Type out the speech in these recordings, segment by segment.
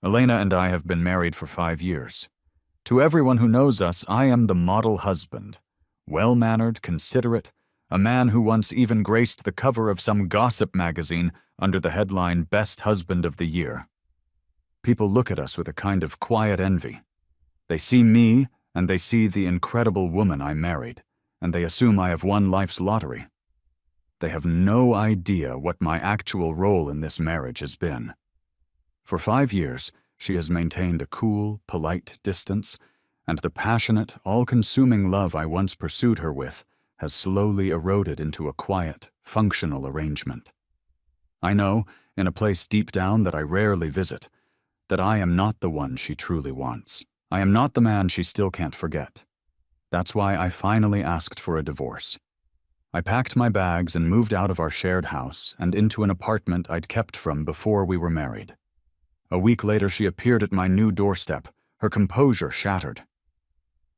Elena and I have been married for 5 years. To everyone who knows us, I am the model husband. Well-mannered, considerate, a man who once even graced the cover of some gossip magazine under the headline Best Husband of the Year. People look at us with a kind of quiet envy. They see me, and they see the incredible woman I married, and they assume I have won life's lottery. They have no idea what my actual role in this marriage has been. For 5 years, she has maintained a cool, polite distance, and the passionate, all-consuming love I once pursued her with has slowly eroded into a quiet, functional arrangement. I know, in a place deep down that I rarely visit, that I am not the one she truly wants. I am not the man she still can't forget. That's why I finally asked for a divorce. I packed my bags and moved out of our shared house and into an apartment I'd kept from before we were married. A week later, she appeared at my new doorstep, her composure shattered.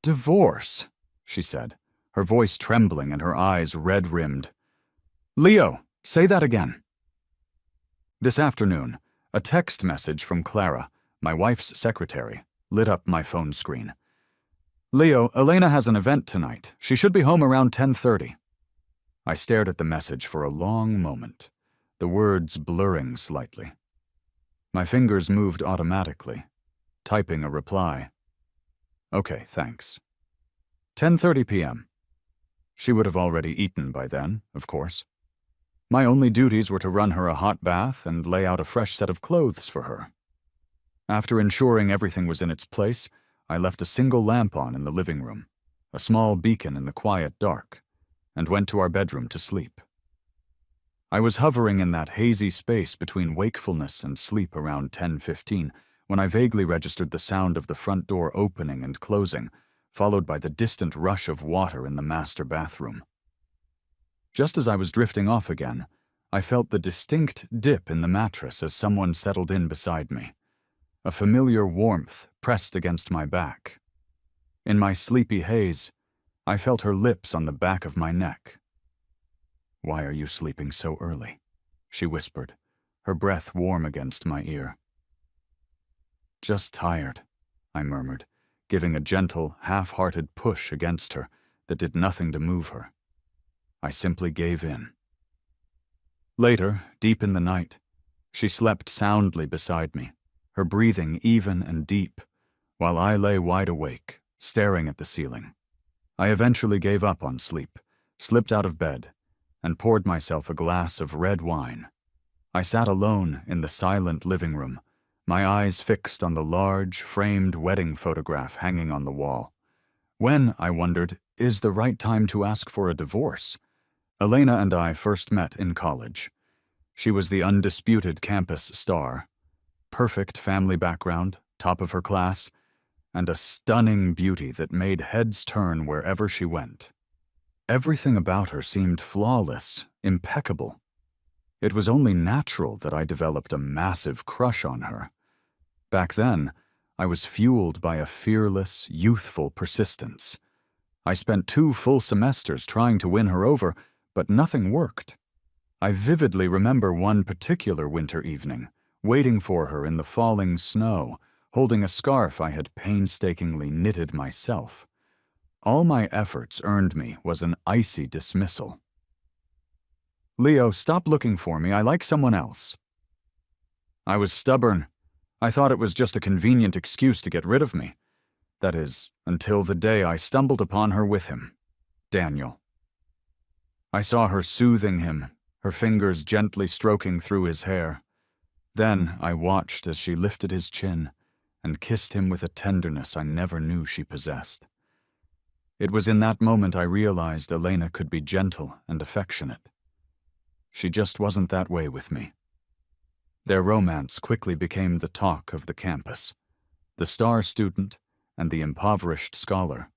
"Divorce," she said, her voice trembling and her eyes red-rimmed. "Leo, say that again." This afternoon, a text message from Clara, my wife's secretary, lit up my phone screen. "Leo, Elena has an event tonight. She should be home around 10:30. I stared at the message for a long moment, the words blurring slightly. My fingers moved automatically, typing a reply. "Okay, thanks." 10:30 p.m. She would have already eaten by then, of course. My only duties were to run her a hot bath and lay out a fresh set of clothes for her. After ensuring everything was in its place, I left a single lamp on in the living room, a small beacon in the quiet dark, and went to our bedroom to sleep. I was hovering in that hazy space between wakefulness and sleep around 10:15 when I vaguely registered the sound of the front door opening and closing, followed by the distant rush of water in the master bathroom. Just as I was drifting off again, I felt the distinct dip in the mattress as someone settled in beside me. A familiar warmth pressed against my back. In my sleepy haze, I felt her lips on the back of my neck. "Why are you sleeping so early?" she whispered, her breath warm against my ear. "Just tired," I murmured, giving a gentle, half-hearted push against her that did nothing to move her. I simply gave in. Later, deep in the night, she slept soundly beside me, her breathing even and deep, while I lay wide awake, staring at the ceiling. I eventually gave up on sleep, slipped out of bed, and poured myself a glass of red wine. I sat alone in the silent living room, my eyes fixed on the large, framed wedding photograph hanging on the wall. When, I wondered, is the right time to ask for a divorce? Elena and I first met in college. She was the undisputed campus star. Perfect family background, top of her class, and a stunning beauty that made heads turn wherever she went. Everything about her seemed flawless, impeccable. It was only natural that I developed a massive crush on her. Back then, I was fueled by a fearless, youthful persistence. I spent 2 full semesters trying to win her over, but nothing worked. I vividly remember one particular winter evening, waiting for her in the falling snow, holding a scarf I had painstakingly knitted myself. All my efforts earned me was an icy dismissal. "Leo, stop looking for me. I like someone else." I was stubborn. I thought it was just a convenient excuse to get rid of me. That is, until the day I stumbled upon her with him, Daniel. I saw her soothing him, her fingers gently stroking through his hair. Then I watched as she lifted his chin and kissed him with a tenderness I never knew she possessed. It was in that moment I realized Elena could be gentle and affectionate. She just wasn't that way with me. Their romance quickly became the talk of the campus, the star student and the impoverished scholar.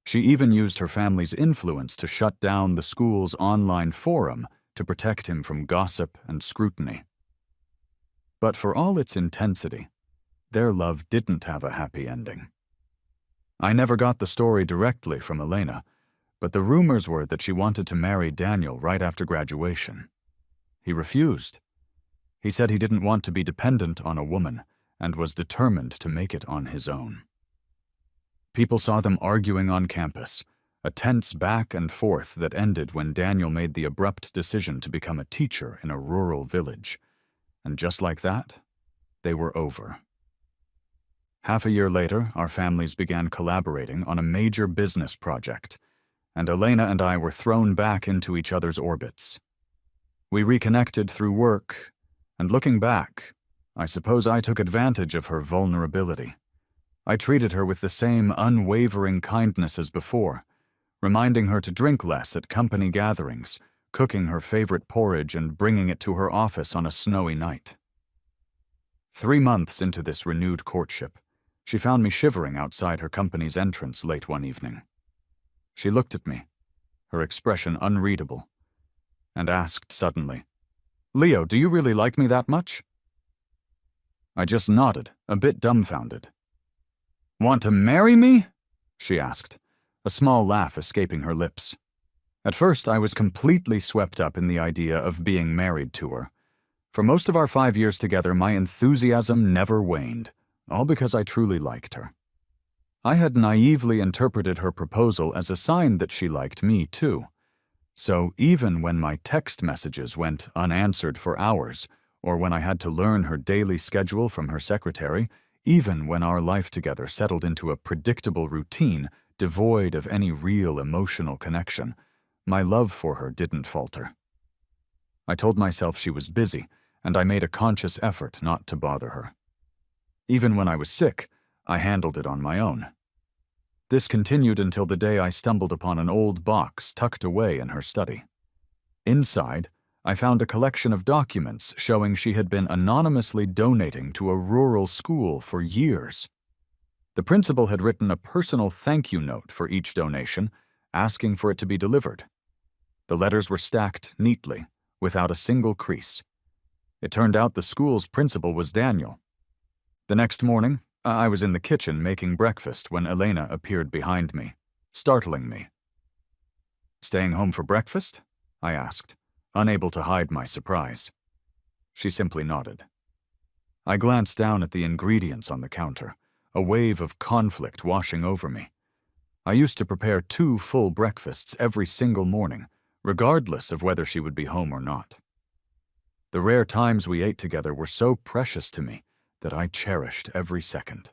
She even used her family's influence to shut down the school's online forum to protect him from gossip and scrutiny. But for all its intensity, their love didn't have a happy ending. I never got the story directly from Elena, but the rumors were that she wanted to marry Daniel right after graduation. He refused. He said he didn't want to be dependent on a woman, and was determined to make it on his own. People saw them arguing on campus, a tense back and forth that ended when Daniel made the abrupt decision to become a teacher in a rural village. And just like that, they were over. Half a year later, our families began collaborating on a major business project, and Elena and I were thrown back into each other's orbits. We reconnected through work, and looking back, I suppose I took advantage of her vulnerability. I treated her with the same unwavering kindness as before, reminding her to drink less at company gatherings, cooking her favorite porridge and bringing it to her office on a snowy night. 3 months into this renewed courtship, she found me shivering outside her company's entrance late one evening. She looked at me, her expression unreadable, and asked suddenly, "Leo, do you really like me that much?" I just nodded, a bit dumbfounded. "Want to marry me?" she asked, a small laugh escaping her lips. At first, I was completely swept up in the idea of being married to her. For most of our 5 years together, my enthusiasm never waned, all because I truly liked her. I had naively interpreted her proposal as a sign that she liked me too. So even when my text messages went unanswered for hours, or when I had to learn her daily schedule from her secretary, even when our life together settled into a predictable routine devoid of any real emotional connection, my love for her didn't falter. I told myself she was busy, and I made a conscious effort not to bother her. Even when I was sick, I handled it on my own. This continued until the day I stumbled upon an old box tucked away in her study. Inside, I found a collection of documents showing she had been anonymously donating to a rural school for years. The principal had written a personal thank you note for each donation, asking for it to be delivered. The letters were stacked neatly, without a single crease. It turned out the school's principal was Daniel. The next morning, I was in the kitchen making breakfast when Elena appeared behind me, startling me. "Staying home for breakfast?" I asked, unable to hide my surprise. She simply nodded. I glanced down at the ingredients on the counter, a wave of conflict washing over me. I used to prepare 2 full breakfasts every single morning, regardless of whether she would be home or not. The rare times we ate together were so precious to me that I cherished every second.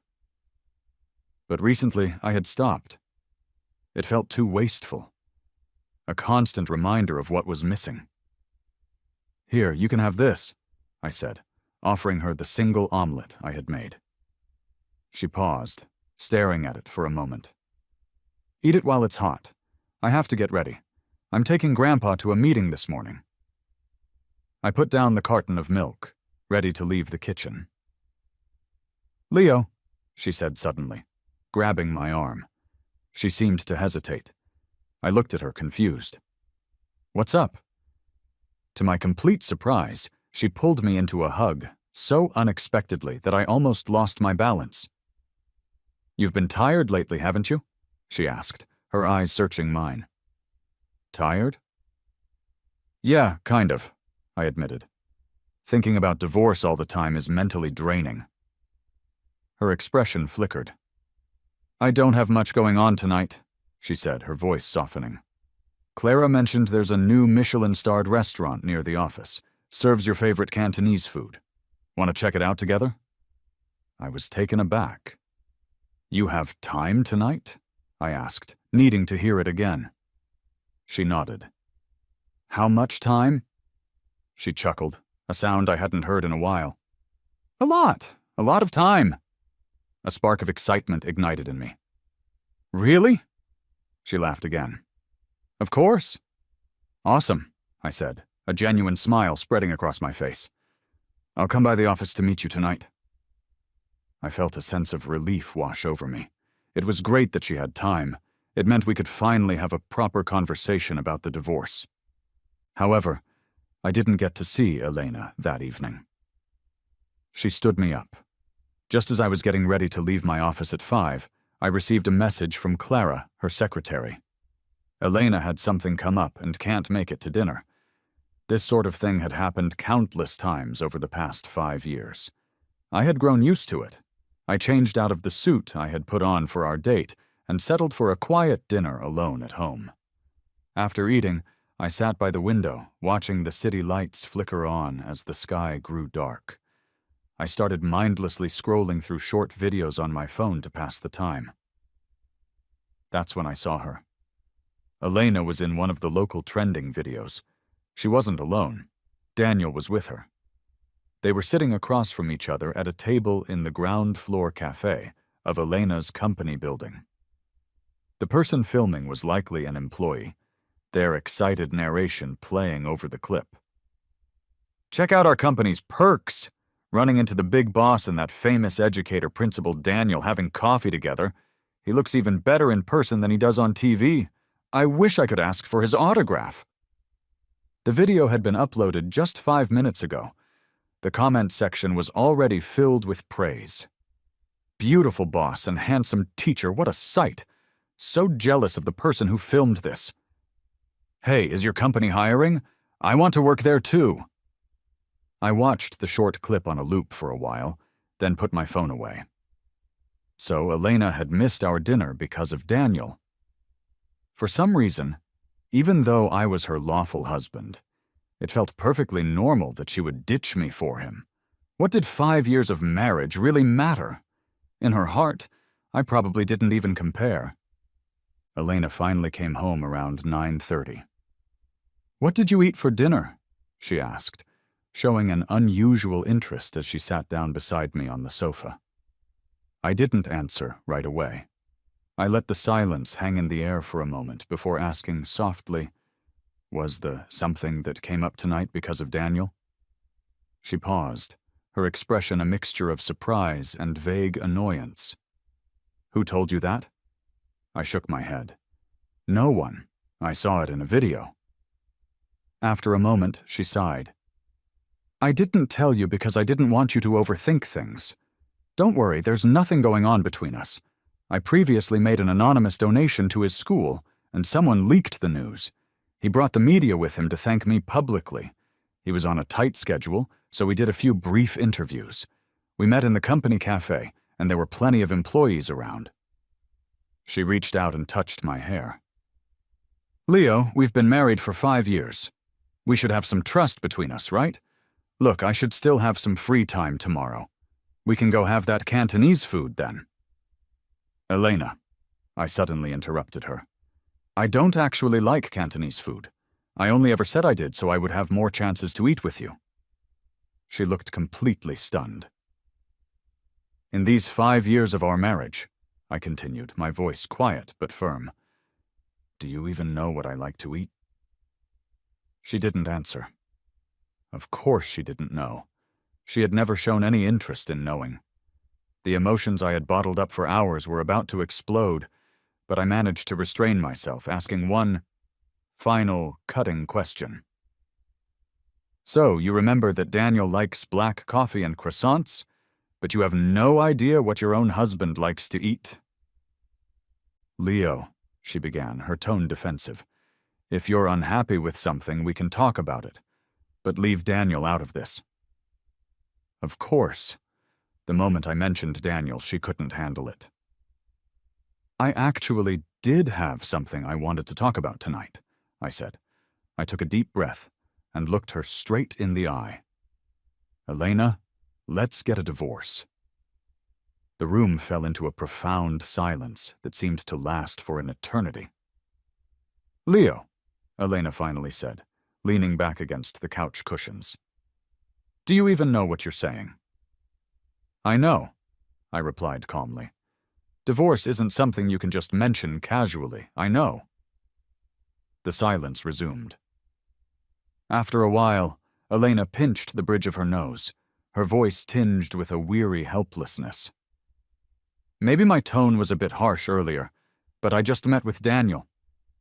But recently, I had stopped. It felt too wasteful. A constant reminder of what was missing. "Here, you can have this," I said, offering her the single omelet I had made. She paused, staring at it for a moment. "Eat it while it's hot. I have to get ready. I'm taking Grandpa to a meeting this morning." I put down the carton of milk, ready to leave the kitchen. "Leo," she said suddenly, grabbing my arm. She seemed to hesitate. I looked at her, confused. "What's up?" To my complete surprise, she pulled me into a hug, so unexpectedly that I almost lost my balance. "You've been tired lately, haven't you?" she asked, her eyes searching mine. "Tired?" "Yeah, kind of," I admitted. "Thinking about divorce all the time is mentally draining." Her expression flickered. "I don't have much going on tonight," she said, her voice softening. "Clara mentioned there's a new Michelin-starred restaurant near the office. Serves your favorite Cantonese food. Want to check it out together?" I was taken aback. "You have time tonight?" I asked, needing to hear it again. She nodded. "How much time?" She chuckled, a sound I hadn't heard in a while. A lot of time." A spark of excitement ignited in me. "Really?" She laughed again. "Of course." "Awesome," I said, a genuine smile spreading across my face. "I'll come by the office to meet you tonight." I felt a sense of relief wash over me. It was great that she had time. It meant we could finally have a proper conversation about the divorce. However, I didn't get to see Elena that evening. She stood me up. Just as I was getting ready to leave my office at 5, I received a message from Clara, her secretary. Elena had something come up and can't make it to dinner. This sort of thing had happened countless times over the past 5 years. I had grown used to it. I changed out of the suit I had put on for our date and settled for a quiet dinner alone at home. After eating, I sat by the window, watching the city lights flicker on as the sky grew dark. I started mindlessly scrolling through short videos on my phone to pass the time. That's when I saw her. Elena was in one of the local trending videos. She wasn't alone. Daniel was with her. They were sitting across from each other at a table in the ground floor cafe of Elena's company building. The person filming was likely an employee, their excited narration playing over the clip. "Check out our company's perks! Running into the big boss and that famous educator Principal Daniel having coffee together. He looks even better in person than he does on TV. I wish I could ask for his autograph." The video had been uploaded just 5 minutes ago. The comment section was already filled with praise. "Beautiful boss and handsome teacher, what a sight! So jealous of the person who filmed this. Hey, is your company hiring? I want to work there too." I watched the short clip on a loop for a while, then put my phone away. So Elena had missed our dinner because of Daniel. For some reason, even though I was her lawful husband, it felt perfectly normal that she would ditch me for him. What did 5 years of marriage really matter? In her heart, I probably didn't even compare. Elena finally came home around 9:30. "What did you eat for dinner?" she asked, showing an unusual interest as she sat down beside me on the sofa. I didn't answer right away. I let the silence hang in the air for a moment before asking softly, "Was the something that came up tonight because of Daniel?" She paused, her expression a mixture of surprise and vague annoyance. "Who told you that?" I shook my head. "No one. I saw it in a video." After a moment, she sighed. "I didn't tell you because I didn't want you to overthink things. Don't worry, there's nothing going on between us. I previously made an anonymous donation to his school, and someone leaked the news. He brought the media with him to thank me publicly. He was on a tight schedule, so we did a few brief interviews. We met in the company cafe, and there were plenty of employees around." She reached out and touched my hair. "Leo, we've been married for 5 years. We should have some trust between us, right? Look, I should still have some free time tomorrow. We can go have that Cantonese food then." "Elena," I suddenly interrupted her. "I don't actually like Cantonese food. I only ever said I did so I would have more chances to eat with you." She looked completely stunned. "In these 5 years of our marriage," I continued, my voice quiet but firm, "do you even know what I like to eat?" She didn't answer. Of course she didn't know. She had never shown any interest in knowing. The emotions I had bottled up for hours were about to explode, but I managed to restrain myself, asking one final, cutting question. "So, you remember that Daniel likes black coffee and croissants, but you have no idea what your own husband likes to eat?" "Leo," she began, her tone defensive, "if you're unhappy with something, we can talk about it, but leave Daniel out of this." Of course. The moment I mentioned Daniel, she couldn't handle it. "I actually did have something I wanted to talk about tonight," I said. I took a deep breath and looked her straight in the eye. "Elena, let's get a divorce." The room fell into a profound silence that seemed to last for an eternity. "Leo," Elena finally said, leaning back against the couch cushions. "Do you even know what you're saying?" "I know," I replied calmly. "Divorce isn't something you can just mention casually, I know." The silence resumed. After a while, Elena pinched the bridge of her nose, her voice tinged with a weary helplessness. "Maybe my tone was a bit harsh earlier, but I just met with Daniel.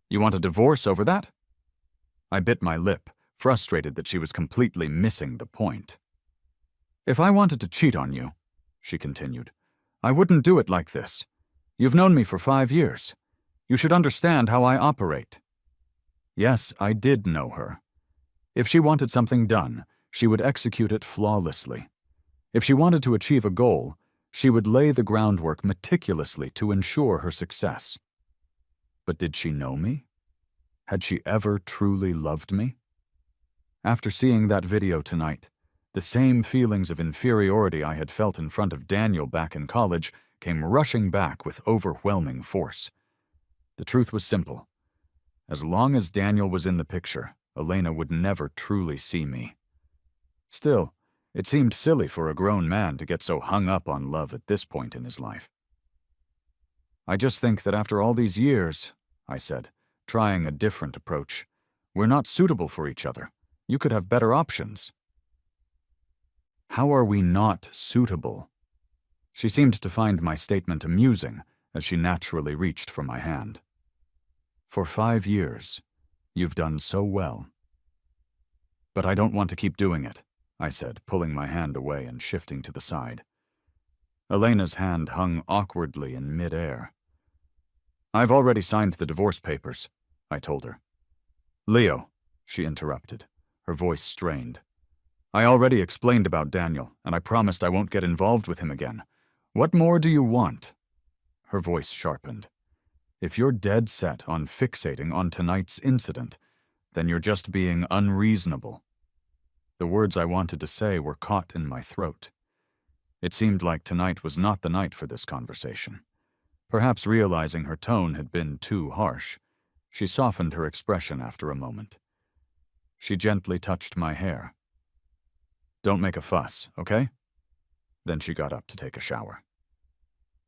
You want a divorce over that?" I bit my lip, frustrated that she was completely missing the point. "If I wanted to cheat on you," she continued, "I wouldn't do it like this. You've known me for 5 years. You should understand how I operate." Yes, I did know her. If she wanted something done, she would execute it flawlessly. If she wanted to achieve a goal, she would lay the groundwork meticulously to ensure her success. But did she know me? Had she ever truly loved me? After seeing that video tonight, the same feelings of inferiority I had felt in front of Daniel back in college came rushing back with overwhelming force. The truth was simple. As long as Daniel was in the picture, Elena would never truly see me. Still, it seemed silly for a grown man to get so hung up on love at this point in his life. I just think that after all these years, I said, trying a different approach, we're not suitable for each other. You could have better options. How are we not suitable? She seemed to find my statement amusing as she naturally reached for my hand. For 5 years, you've done so well. But I don't want to keep doing it, I said, pulling my hand away and shifting to the side. Elena's hand hung awkwardly in mid-air. I've already signed the divorce papers, I told her. Leo, she interrupted, her voice strained. I already explained about Daniel, and I promised I won't get involved with him again. What more do you want? Her voice sharpened. If you're dead set on fixating on tonight's incident, then you're just being unreasonable. The words I wanted to say were caught in my throat. It seemed like tonight was not the night for this conversation. Perhaps realizing her tone had been too harsh, she softened her expression after a moment. She gently touched my hair. Don't make a fuss, okay? Then she got up to take a shower.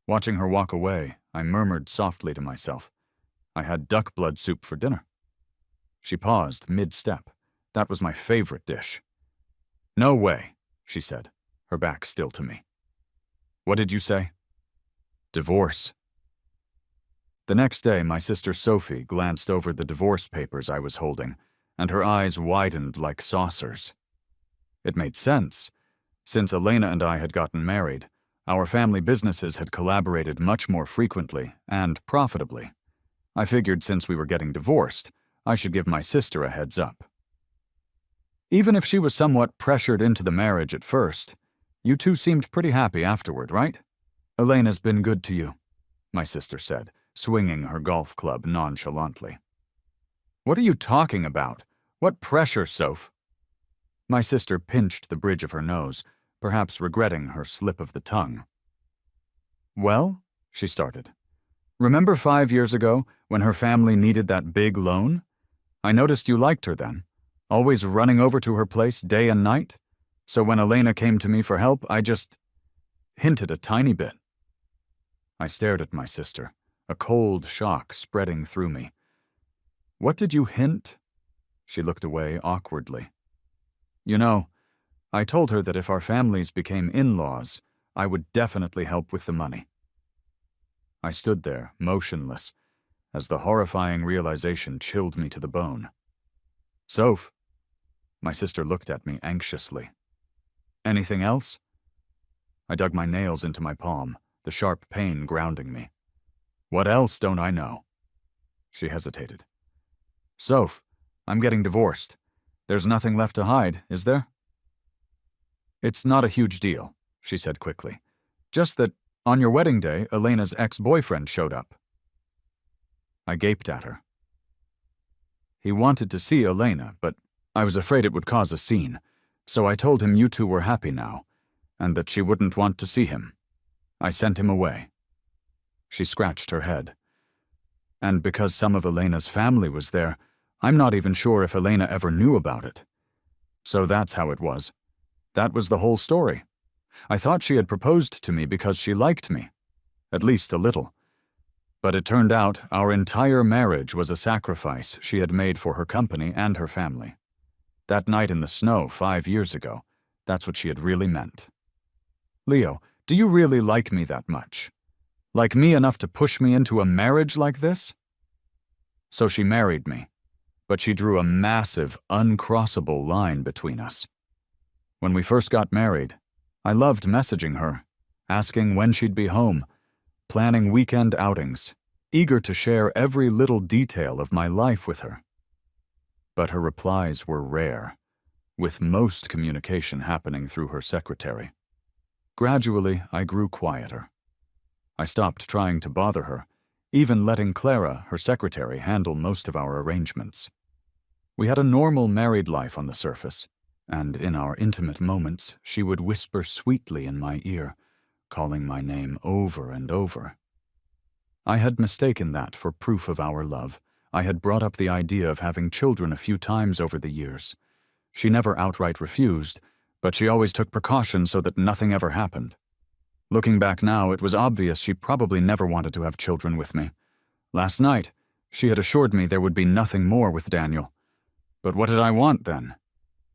Watching her walk away, I murmured softly to myself, I had duck blood soup for dinner. She paused mid-step. That was my favorite dish. No way, she said, her back still to me. What did you say? Divorce. The next day, my sister Sophie glanced over the divorce papers I was holding, and her eyes widened like saucers. It made sense. Since Elena and I had gotten married, our family businesses had collaborated much more frequently and profitably. I figured since we were getting divorced, I should give my sister a heads up. Even if she was somewhat pressured into the marriage at first, you two seemed pretty happy afterward, right? Elena's been good to you, my sister said, swinging her golf club nonchalantly. What are you talking about? What pressure, Soph? My sister pinched the bridge of her nose, perhaps regretting her slip of the tongue. Well, she started. Remember 5 years ago when her family needed that big loan? I noticed you liked her then, always running over to her place day and night. So when Elena came to me for help, I just hinted a tiny bit. I stared at my sister, a cold shock spreading through me. What did you hint? She looked away awkwardly. You know, I told her that if our families became in-laws, I would definitely help with the money. I stood there, motionless, as the horrifying realization chilled me to the bone. Soph, my sister looked at me anxiously. Anything else? I dug my nails into my palm, the sharp pain grounding me. What else don't I know? She hesitated. Soph, I'm getting divorced. There's nothing left to hide, is there? It's not a huge deal, she said quickly. Just that, on your wedding day, Elena's ex-boyfriend showed up. I gaped at her. He wanted to see Elena, but I was afraid it would cause a scene, so I told him you two were happy now, and that she wouldn't want to see him. I sent him away. She scratched her head. And because some of Elena's family was there, I'm not even sure if Elena ever knew about it. So that's how it was. That was the whole story. I thought she had proposed to me because she liked me. At least a little. But it turned out our entire marriage was a sacrifice she had made for her company and her family. That night in the snow 5 years ago, that's what she had really meant. Leo, do you really like me that much? Like me enough to push me into a marriage like this? So she married me, but she drew a massive, uncrossable line between us. When we first got married, I loved messaging her, asking when she'd be home, planning weekend outings, eager to share every little detail of my life with her. But her replies were rare, with most communication happening through her secretary. Gradually, I grew quieter. I stopped trying to bother her, even letting Clara, her secretary, handle most of our arrangements. We had a normal married life on the surface, and in our intimate moments, she would whisper sweetly in my ear, calling my name over and over. I had mistaken that for proof of our love. I had brought up the idea of having children a few times over the years. She never outright refused, but she always took precautions so that nothing ever happened. Looking back now, it was obvious she probably never wanted to have children with me. Last night, she had assured me there would be nothing more with Daniel. But what did I want then?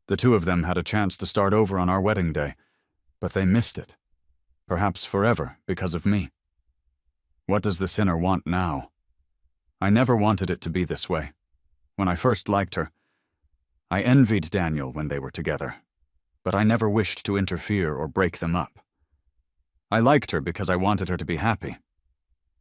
The two of them had a chance to start over on our wedding day, but they missed it. Perhaps forever, because of me. What does the sinner want now? I never wanted it to be this way. When I first liked her, I envied Daniel when they were together, but I never wished to interfere or break them up. I liked her because I wanted her to be happy.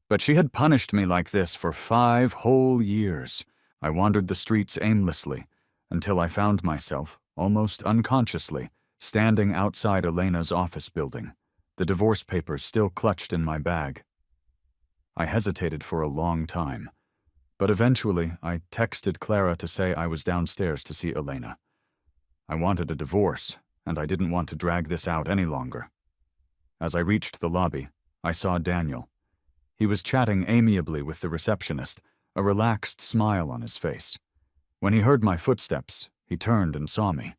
But she had punished me like this for 5 whole years. I wandered the streets aimlessly until I found myself, almost unconsciously, standing outside Elena's office building, the divorce papers still clutched in my bag. I hesitated for a long time, but eventually I texted Clara to say I was downstairs to see Elena. I wanted a divorce, and I didn't want to drag this out any longer. As I reached the lobby, I saw Daniel. He was chatting amiably with the receptionist, a relaxed smile on his face. When he heard my footsteps, he turned and saw me.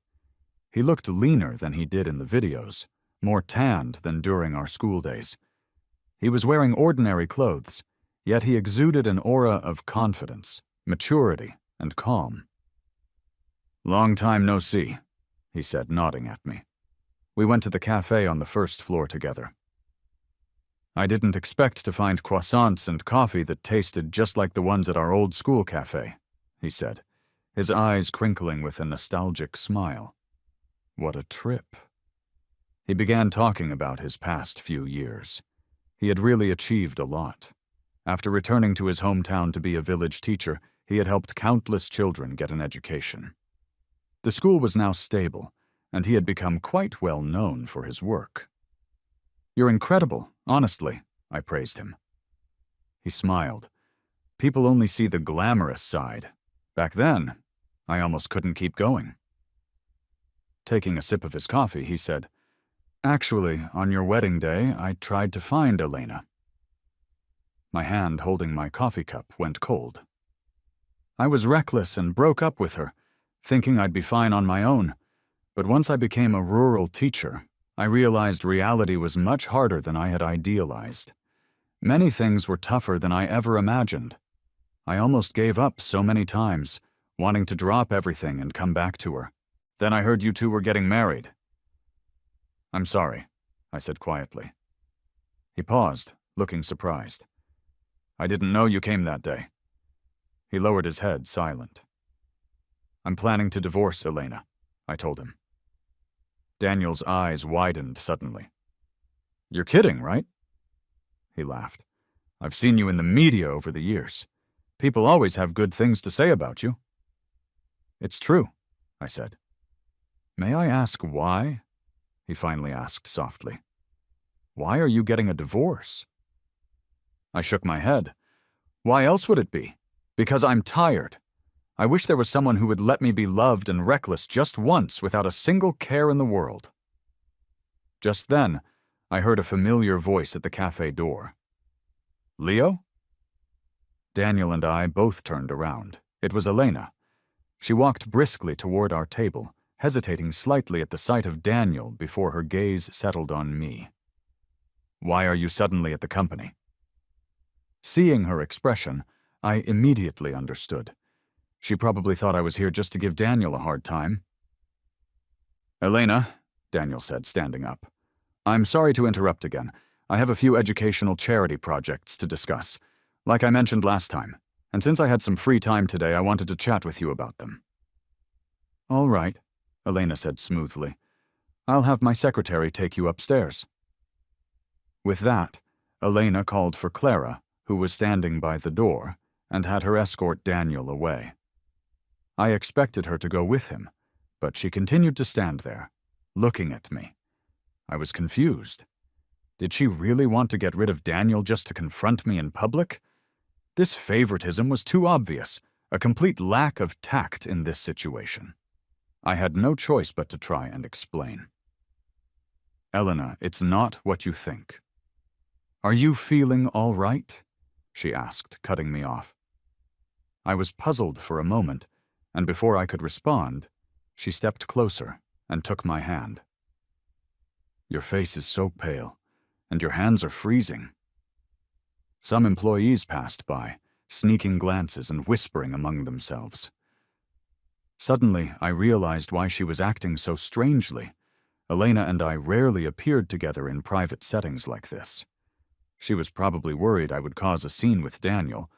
He looked leaner than he did in the videos, more tanned than during our school days. He was wearing ordinary clothes, yet he exuded an aura of confidence, maturity, and calm. "Long time no see," he said, nodding at me. We went to the cafe on the first floor together. "I didn't expect to find croissants and coffee that tasted just like the ones at our old school cafe," he said, his eyes crinkling with a nostalgic smile. What a trip. He began talking about his past few years. He had really achieved a lot. After returning to his hometown to be a village teacher, he had helped countless children get an education. The school was now stable, and he had become quite well known for his work. "You're incredible, honestly," I praised him. He smiled. People only see the glamorous side. Back then, I almost couldn't keep going. Taking a sip of his coffee, he said, "Actually, on your wedding day, I tried to find Elena." My hand holding my coffee cup went cold. I was reckless and broke up with her, thinking I'd be fine on my own. But once I became a rural teacher, I realized reality was much harder than I had idealized. Many things were tougher than I ever imagined. I almost gave up so many times, wanting to drop everything and come back to her. Then I heard you two were getting married. "I'm sorry," I said quietly. He paused, looking surprised. "I didn't know you came that day." He lowered his head, silent. "I'm planning to divorce Elena," I told him. Daniel's eyes widened suddenly. "You're kidding, right?" He laughed. "I've seen you in the media over the years. People always have good things to say about you." "It's true," I said. "May I ask why?" He finally asked softly. "Why are you getting a divorce?" I shook my head. "Why else would it be? Because I'm tired. I wish there was someone who would let me be loved and reckless just once without a single care in the world." Just then, I heard a familiar voice at the cafe door. "Leo?" Daniel and I both turned around. It was Elena. She walked briskly toward our table, hesitating slightly at the sight of Daniel before her gaze settled on me. "Why are you suddenly at the company?" Seeing her expression, I immediately understood. She probably thought I was here just to give Daniel a hard time. "Elena," Daniel said, standing up, "I'm sorry to interrupt again. I have a few educational charity projects to discuss, like I mentioned last time, and since I had some free time today, I wanted to chat with you about them." "All right," Elena said smoothly. "I'll have my secretary take you upstairs." With that, Elena called for Clara, who was standing by the door, and had her escort Daniel away. I expected her to go with him, but she continued to stand there, looking at me. I was confused. Did she really want to get rid of Daniel just to confront me in public? This favoritism was too obvious, a complete lack of tact in this situation. I had no choice but to try and explain. Elena, it's not what you think. Are you feeling all right? She asked, cutting me off. I was puzzled for a moment, and before I could respond, she stepped closer and took my hand. Your face is so pale, and your hands are freezing. Some employees passed by, sneaking glances and whispering among themselves. Suddenly, I realized why she was acting so strangely. Elena and I rarely appeared together in private settings like this. She was probably worried I would cause a scene with Daniel,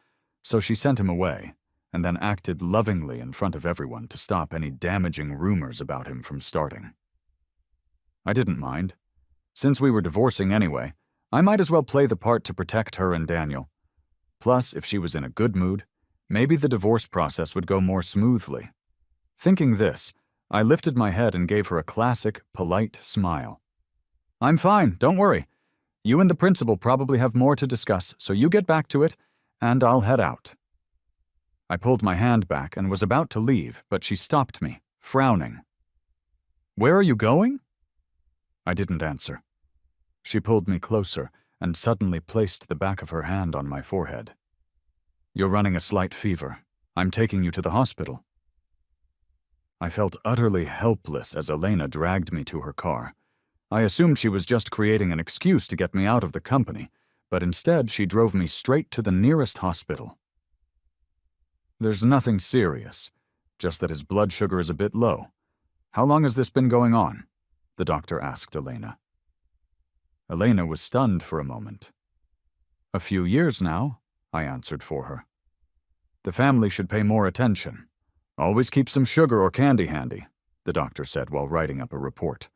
so she sent him away, and then acted lovingly in front of everyone to stop any damaging rumors about him from starting. I didn't mind. Since we were divorcing anyway, I might as well play the part to protect her and Daniel. Plus, if she was in a good mood, maybe the divorce process would go more smoothly. Thinking this, I lifted my head and gave her a classic, polite smile. I'm fine, don't worry. You and the principal probably have more to discuss, so you get back to it, and I'll head out. I pulled my hand back and was about to leave, but she stopped me, frowning. Where are you going? I didn't answer. She pulled me closer and suddenly placed the back of her hand on my forehead. You're running a slight fever. I'm taking you to the hospital. I felt utterly helpless as Elena dragged me to her car. I assumed she was just creating an excuse to get me out of the company, but instead she drove me straight to the nearest hospital. There's nothing serious, just that his blood sugar is a bit low. How long has this been going on? The doctor asked Elena. Elena was stunned for a moment. A few years now, I answered for her. The family should pay more attention. Always keep some sugar or candy handy, the doctor said while writing up a report.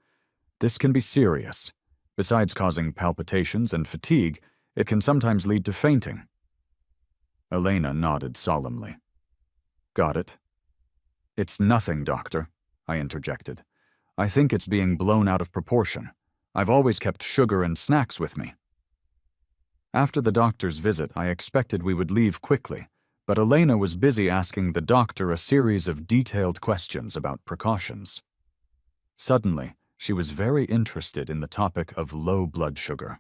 This can be serious. Besides causing palpitations and fatigue, it can sometimes lead to fainting. Elena nodded solemnly. Got it. It's nothing, doctor, I interjected. I think it's being blown out of proportion. I've always kept sugar and snacks with me. After the doctor's visit, I expected we would leave quickly, but Elena was busy asking the doctor a series of detailed questions about precautions. Suddenly, she was very interested in the topic of low blood sugar.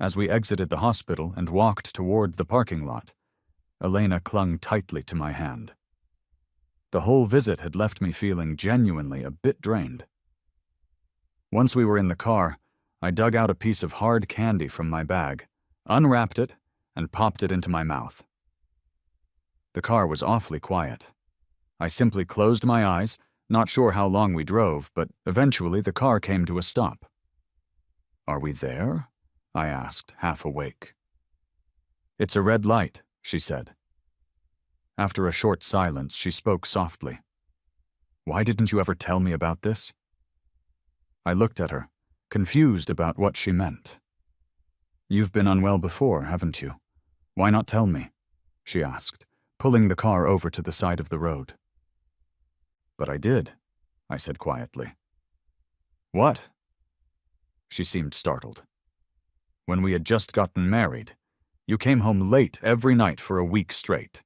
As we exited the hospital and walked toward the parking lot, Elena clung tightly to my hand. The whole visit had left me feeling genuinely a bit drained. Once we were in the car, I dug out a piece of hard candy from my bag, unwrapped it, and popped it into my mouth. The car was awfully quiet. I simply closed my eyes, not sure how long we drove, but eventually the car came to a stop. Are we there? I asked, half awake. It's a red light, she said. After a short silence, she spoke softly. Why didn't you ever tell me about this? I looked at her, confused about what she meant. You've been unwell before, haven't you? Why not tell me? She asked, pulling the car over to the side of the road. But I did, I said quietly. What? She seemed startled. When we had just gotten married, you came home late every night for a week straight.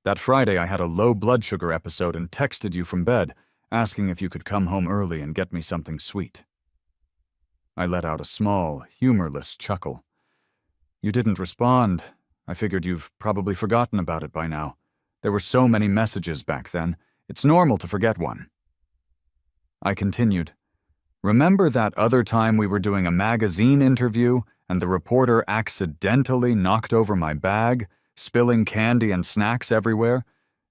That Friday I had a low blood sugar episode and texted you from bed, asking if you could come home early and get me something sweet. I let out a small, humorless chuckle. You didn't respond. I figured you've probably forgotten about it by now. There were so many messages back then. It's normal to forget one. I continued. Remember that other time we were doing a magazine interview and the reporter accidentally knocked over my bag, spilling candy and snacks everywhere?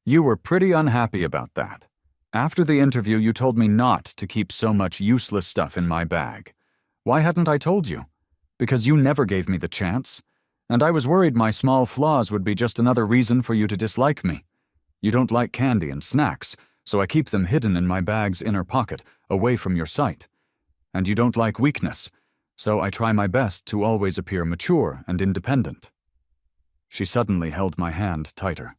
You were pretty unhappy about that. After the interview, you told me not to keep so much useless stuff in my bag. Why hadn't I told you? Because you never gave me the chance. And I was worried my small flaws would be just another reason for you to dislike me. You don't like candy and snacks, so I keep them hidden in my bag's inner pocket, away from your sight. And you don't like weakness, so I try my best to always appear mature and independent. She suddenly held my hand tighter.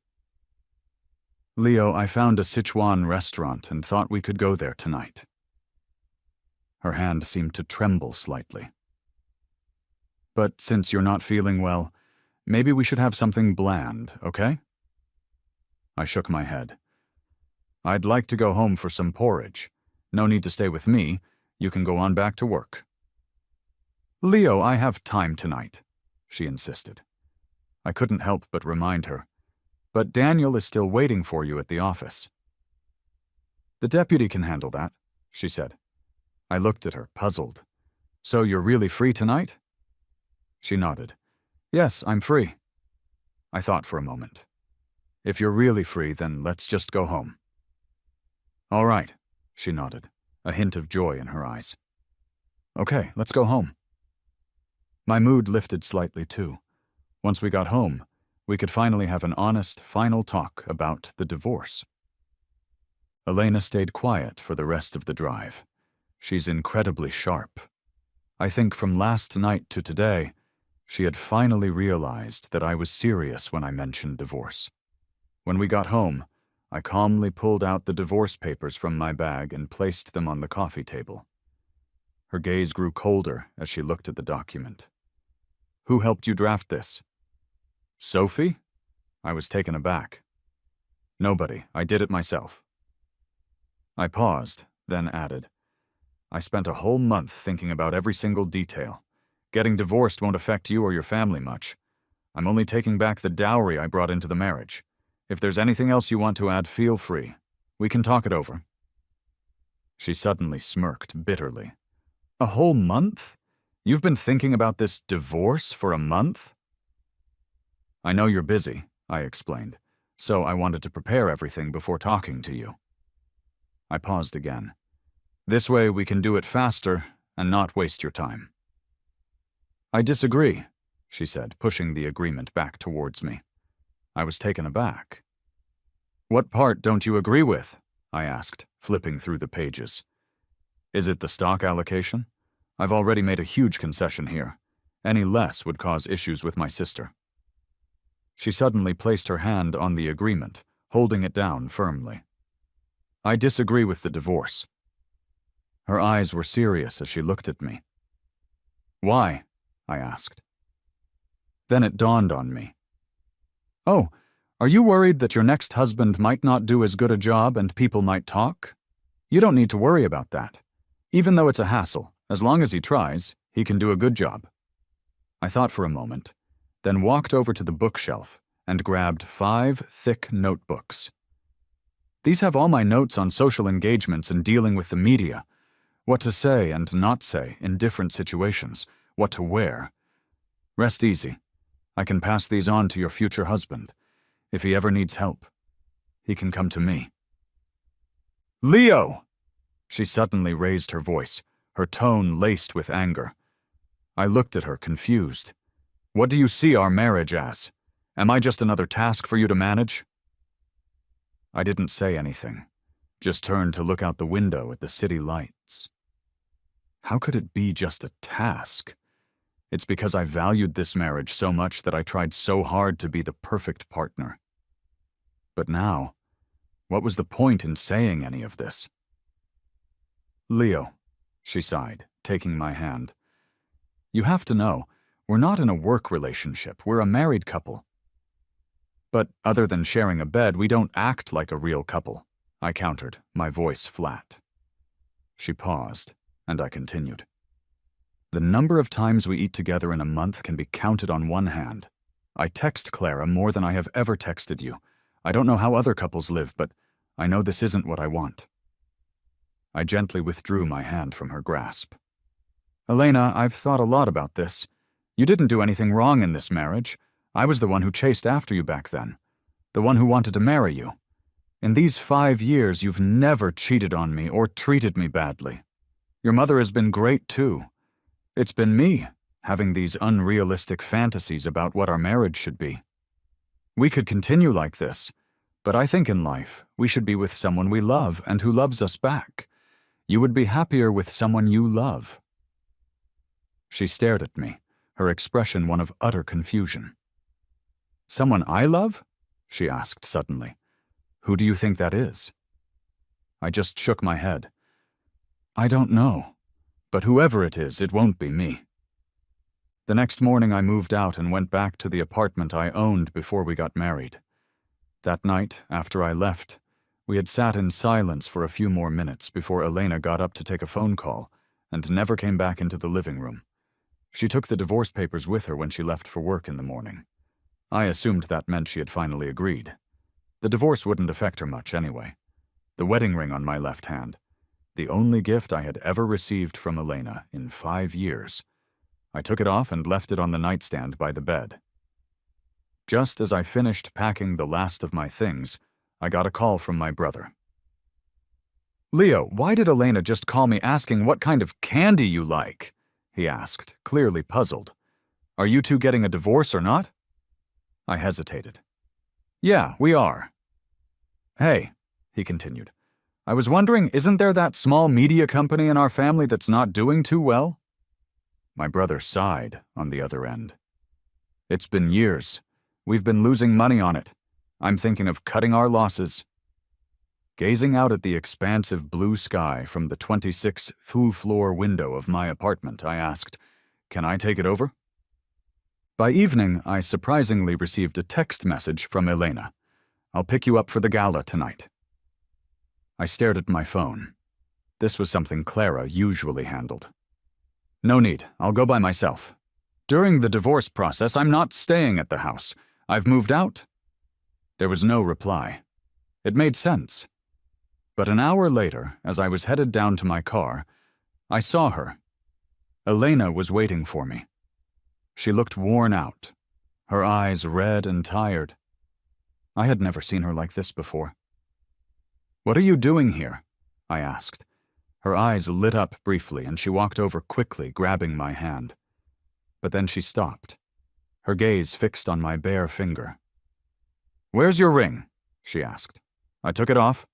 Leo, I found a Sichuan restaurant and thought we could go there tonight. Her hand seemed to tremble slightly. But since you're not feeling well, maybe we should have something bland, okay? I shook my head. I'd like to go home for some porridge. No need to stay with me. You can go on back to work. Leo, I have time tonight, she insisted. I couldn't help but remind her. But Daniel is still waiting for you at the office. The deputy can handle that, she said. I looked at her, puzzled. So you're really free tonight? She nodded. Yes, I'm free. I thought for a moment. If you're really free, then let's just go home. All right, she nodded, a hint of joy in her eyes. Okay, let's go home. My mood lifted slightly too. Once we got home, we could finally have an honest, final talk about the divorce. Elena stayed quiet for the rest of the drive. She's incredibly sharp. I think from last night to today, she had finally realized that I was serious when I mentioned divorce. When we got home, I calmly pulled out the divorce papers from my bag and placed them on the coffee table. Her gaze grew colder as she looked at the document. Who helped you draft this? Sophie? I was taken aback. Nobody. I did it myself. I paused, then added, I spent a whole month thinking about every single detail. Getting divorced won't affect you or your family much. I'm only taking back the dowry I brought into the marriage. If there's anything else you want to add, feel free. We can talk it over. She suddenly smirked bitterly. A whole month? You've been thinking about this divorce for a month? I know you're busy, I explained, so I wanted to prepare everything before talking to you. I paused again. This way we can do it faster and not waste your time. I disagree, she said, pushing the agreement back towards me. I was taken aback. What part don't you agree with? I asked, flipping through the pages. Is it the stock allocation? I've already made a huge concession here. Any less would cause issues with my sister. She suddenly placed her hand on the agreement, holding it down firmly. I disagree with the divorce. Her eyes were serious as she looked at me. Why? I asked. Then it dawned on me. Oh, are you worried that your next husband might not do as good a job and people might talk? You don't need to worry about that. Even though it's a hassle, as long as he tries, he can do a good job. I thought for a moment, then walked over to the bookshelf and grabbed 5 thick notebooks. These have all my notes on social engagements and dealing with the media, what to say and not say in different situations, what to wear. Rest easy. I can pass these on to your future husband. If he ever needs help, he can come to me. Leo! She suddenly raised her voice, her tone laced with anger. I looked at her, confused. What do you see our marriage as? Am I just another task for you to manage? I didn't say anything, just turned to look out the window at the city lights. How could it be just a task? It's because I valued this marriage so much that I tried so hard to be the perfect partner. But now, what was the point in saying any of this? Leo, she sighed, taking my hand. You have to know, we're not in a work relationship, we're a married couple. But other than sharing a bed, we don't act like a real couple, I countered, my voice flat. She paused, and I continued. The number of times we eat together in a month can be counted on one hand. I text Clara more than I have ever texted you. I don't know how other couples live, but I know this isn't what I want. I gently withdrew my hand from her grasp. Elena, I've thought a lot about this. You didn't do anything wrong in this marriage. I was the one who chased after you back then, the one who wanted to marry you. In these 5 years, you've never cheated on me or treated me badly. Your mother has been great, too. It's been me, having these unrealistic fantasies about what our marriage should be. We could continue like this, but I think in life, we should be with someone we love and who loves us back. You would be happier with someone you love. She stared at me, her expression one of utter confusion. Someone I love? She asked suddenly. Who do you think that is? I just shook my head. I don't know, but whoever it is, it won't be me. The next morning I moved out and went back to the apartment I owned before we got married. That night, after I left, we had sat in silence for a few more minutes before Elena got up to take a phone call and never came back into the living room. She took the divorce papers with her when she left for work in the morning. I assumed that meant she had finally agreed. The divorce wouldn't affect her much anyway. The wedding ring on my left hand, the only gift I had ever received from Elena in 5 years. I took it off and left it on the nightstand by the bed. Just as I finished packing the last of my things, I got a call from my brother. "Leo, why did Elena just call me asking what kind of candy you like?" he asked, clearly puzzled. "Are you two getting a divorce or not?" I hesitated. "Yeah, we are." "Hey," he continued, "I was wondering, isn't there that small media company in our family that's not doing too well?" My brother sighed on the other end. "It's been years. We've been losing money on it. I'm thinking of cutting our losses." Gazing out at the expansive blue sky from the 26th floor window of my apartment, I asked, "Can I take it over?" By evening, I surprisingly received a text message from Elena. "I'll pick you up for the gala tonight." I stared at my phone. This was something Clara usually handled. "No need, I'll go by myself. During the divorce process, I'm not staying at the house. I've moved out." There was no reply. It made sense. But an hour later, as I was headed down to my car, I saw her. Elena was waiting for me. She looked worn out, her eyes red and tired. I had never seen her like this before. "What are you doing here?" I asked. Her eyes lit up briefly, and she walked over quickly, grabbing my hand. But then she stopped, her gaze fixed on my bare finger. "Where's your ring?" she asked. "I took it off."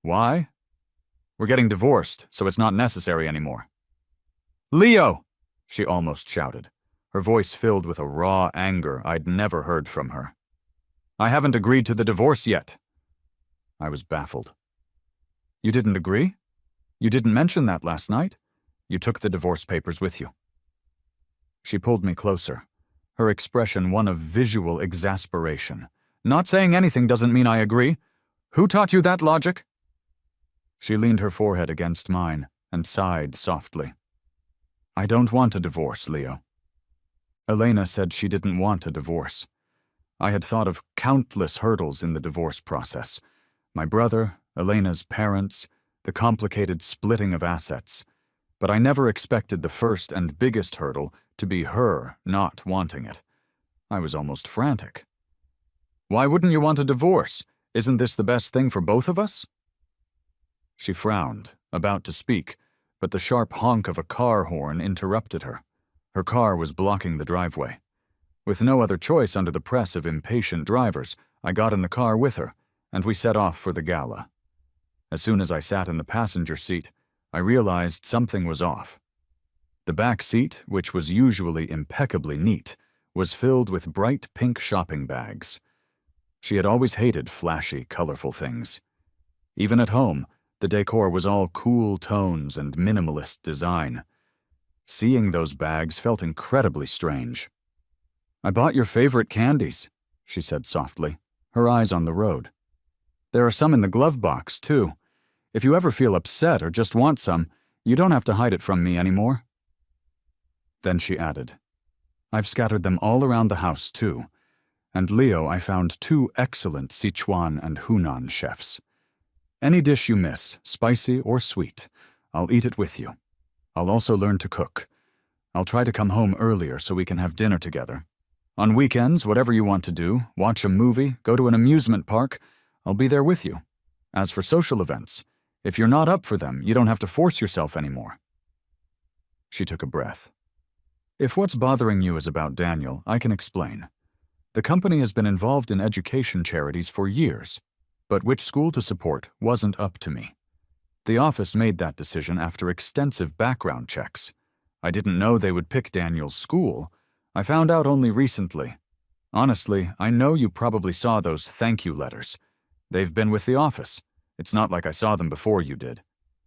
"Why?" "We're getting divorced, so it's not necessary anymore." "Leo!" she almost shouted, her voice filled with a raw anger I'd never heard from her. "I haven't agreed to the divorce yet." I was baffled. "You didn't agree? You didn't mention that last night. You took the divorce papers with you." She pulled me closer, her expression one of visual exasperation. "Not saying anything doesn't mean I agree. Who taught you that logic?" She leaned her forehead against mine and sighed softly. "I don't want a divorce, Leo." Elena said she didn't want a divorce. I had thought of countless hurdles in the divorce process. My brother, Elena's parents, the complicated splitting of assets. But I never expected the first and biggest hurdle to be her not wanting it. I was almost frantic. "Why wouldn't you want a divorce? Isn't this the best thing for both of us?" She frowned, about to speak, but the sharp honk of a car horn interrupted her. Her car was blocking the driveway. With no other choice under the press of impatient drivers, I got in the car with her, and we set off for the gala. As soon as I sat in the passenger seat, I realized something was off. The back seat, which was usually impeccably neat, was filled with bright pink shopping bags. She had always hated flashy, colorful things. Even at home, the decor was all cool tones and minimalist design. Seeing those bags felt incredibly strange. "I bought your favorite candies," she said softly, her eyes on the road. "There are some in the glove box, too. If you ever feel upset or just want some, you don't have to hide it from me anymore." Then she added, "I've scattered them all around the house, too. And Leo, I found 2 excellent Sichuan and Hunan chefs. Any dish you miss, spicy or sweet, I'll eat it with you. I'll also learn to cook. I'll try to come home earlier so we can have dinner together. On weekends, whatever you want to do, watch a movie, go to an amusement park, I'll be there with you. As for social events, if you're not up for them, you don't have to force yourself anymore." She took a breath. "If what's bothering you is about Daniel, I can explain. The company has been involved in education charities for years, but which school to support wasn't up to me. The office made that decision after extensive background checks. I didn't know they would pick Daniel's school. I found out only recently. Honestly, I know you probably saw those thank you letters. They've been with the office. It's not like I saw them before you did.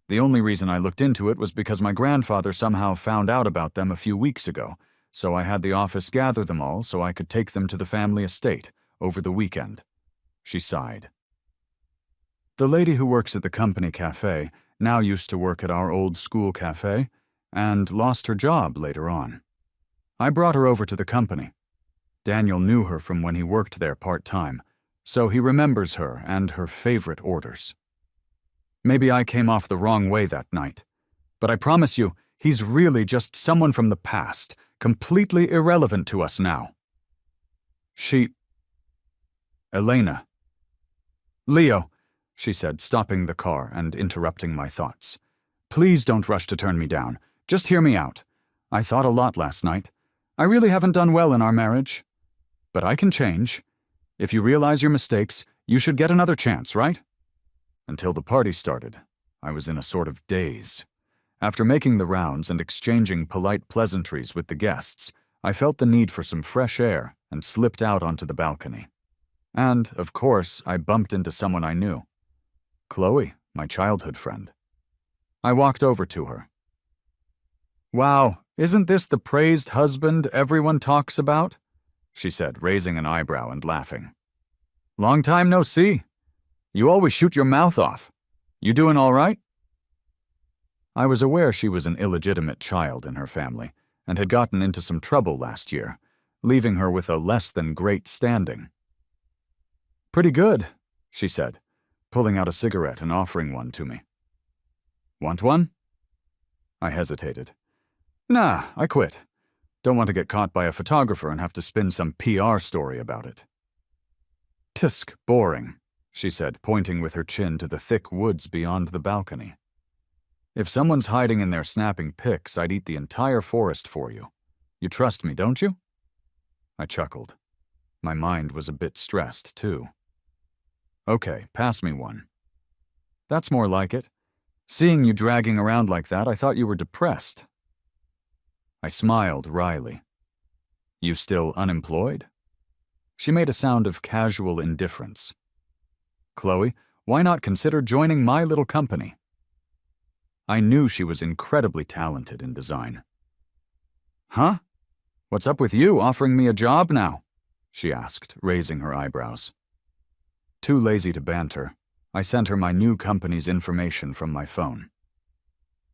The only reason I looked into it was because my grandfather somehow found out about them a few weeks ago, so I had the office gather them all so I could take them to the family estate over the weekend. She sighed. The lady who works at the company cafe now used to work at our old school cafe and lost her job later on. I brought her over to the company. Daniel knew her from when he worked there part-time, so he remembers her and her favorite orders. Maybe I came off the wrong way that night, but I promise you, he's really just someone from the past, completely irrelevant to us now. Elena. Leo, she said, stopping the car and interrupting my thoughts. Please don't rush to turn me down. Just hear me out. I thought a lot last night. I really haven't done well in our marriage. But I can change. If you realize your mistakes, you should get another chance, right? Until the party started, I was in a sort of daze. After making the rounds and exchanging polite pleasantries with the guests, I felt the need for some fresh air and slipped out onto the balcony. And, of course, I bumped into someone I knew. Chloe, my childhood friend. I walked over to her. Wow, isn't this the praised husband everyone talks about? She said, raising an eyebrow and laughing. Long time no see. You always shoot your mouth off. You doing all right? I was aware she was an illegitimate child in her family and had gotten into some trouble last year, leaving her with a less than great standing. Pretty good, she said, pulling out a cigarette and offering one to me. Want one? I hesitated. Nah, I quit. Don't want to get caught by a photographer and have to spin some PR story about it. Tisk, boring, she said, pointing with her chin to the thick woods beyond the balcony. If someone's hiding in there snapping pics, I'd eat the entire forest for you. You trust me, don't you? I chuckled. My mind was a bit stressed, too. Okay, pass me one. That's more like it. Seeing you dragging around like that, I thought you were depressed. I smiled wryly. You still unemployed? She made a sound of casual indifference. Chloe, why not consider joining my little company? I knew she was incredibly talented in design. Huh? What's up with you offering me a job now? She asked, raising her eyebrows. Too lazy to banter, I sent her my new company's information from my phone.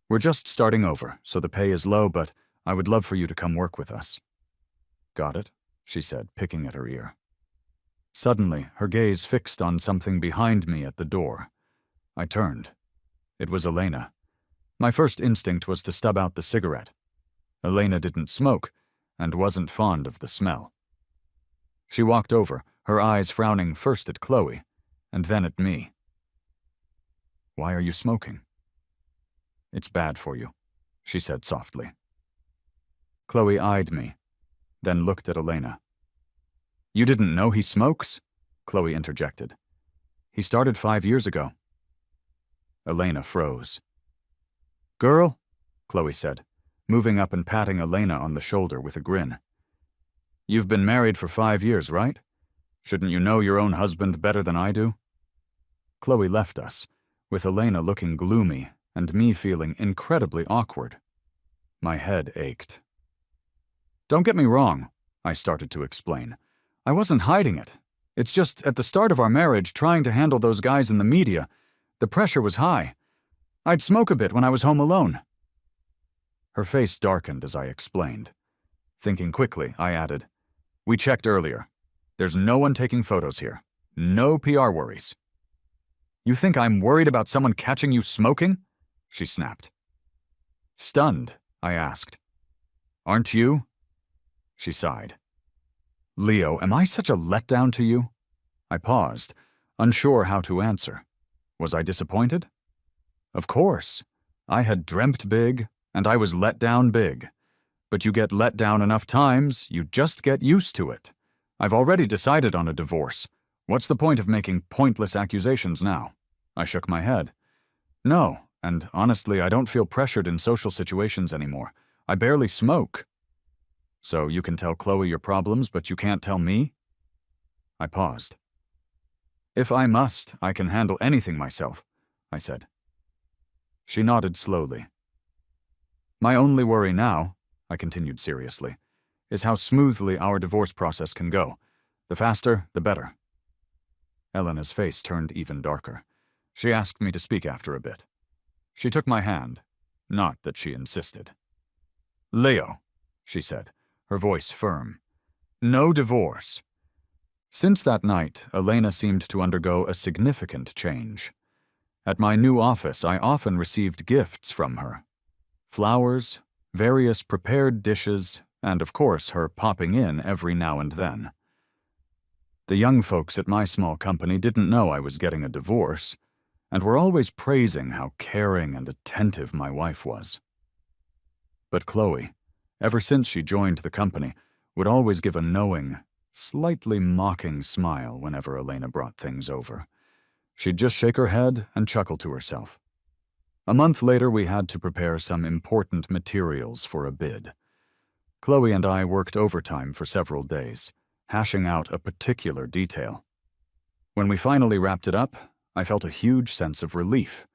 We're just starting over, so the pay is low, but I would love for you to come work with us. Got it, she said, picking at her ear. Suddenly, her gaze fixed on something behind me at the door. I turned. It was Elena. My first instinct was to stub out the cigarette. Elena didn't smoke, and wasn't fond of the smell. She walked over, her eyes frowning first at Chloe, and then at me. Why are you smoking? It's bad for you, she said softly. Chloe eyed me, then looked at Elena. You didn't know he smokes? Chloe interjected. He started 5 years ago. Elena froze. Girl, Chloe said, moving up and patting Elena on the shoulder with a grin. You've been married for 5 years, right? Shouldn't you know your own husband better than I do? Chloe left us, with Elena looking gloomy and me feeling incredibly awkward. My head ached. Don't get me wrong, I started to explain. I wasn't hiding it. It's just at the start of our marriage, trying to handle those guys in the media, the pressure was high. I'd smoke a bit when I was home alone. Her face darkened as I explained. Thinking quickly, I added, We checked earlier. There's no one taking photos here. No PR worries. You think I'm worried about someone catching you smoking? She snapped. Stunned, I asked. Aren't you? She sighed. Leo, am I such a letdown to you? I paused, unsure how to answer. Was I disappointed? Of course. I had dreamt big, and I was let down big. But you get let down enough times, you just get used to it. I've already decided on a divorce. What's the point of making pointless accusations now? I shook my head. No, and honestly, I don't feel pressured in social situations anymore. I barely smoke. So you can tell Chloe your problems, but you can't tell me? I paused. If I must, I can handle anything myself, I said. She nodded slowly. My only worry now, I continued seriously, is how smoothly our divorce process can go. The faster, the better. Elena's face turned even darker. She asked me to speak after a bit. She took my hand. Not that she insisted. Leo, she said, her voice firm. No divorce. Since that night, Elena seemed to undergo a significant change. At my new office, I often received gifts from her. Flowers, various prepared dishes, and of course her popping in every now and then. The young folks at my small company didn't know I was getting a divorce, and were always praising how caring and attentive my wife was. But Chloe, ever since she joined the company, would always give a knowing, slightly mocking smile whenever Elena brought things over. She'd just shake her head and chuckle to herself. A month later, we had to prepare some important materials for a bid. Chloe and I worked overtime for several days, hashing out a particular detail. When we finally wrapped it up, I felt a huge sense of relief,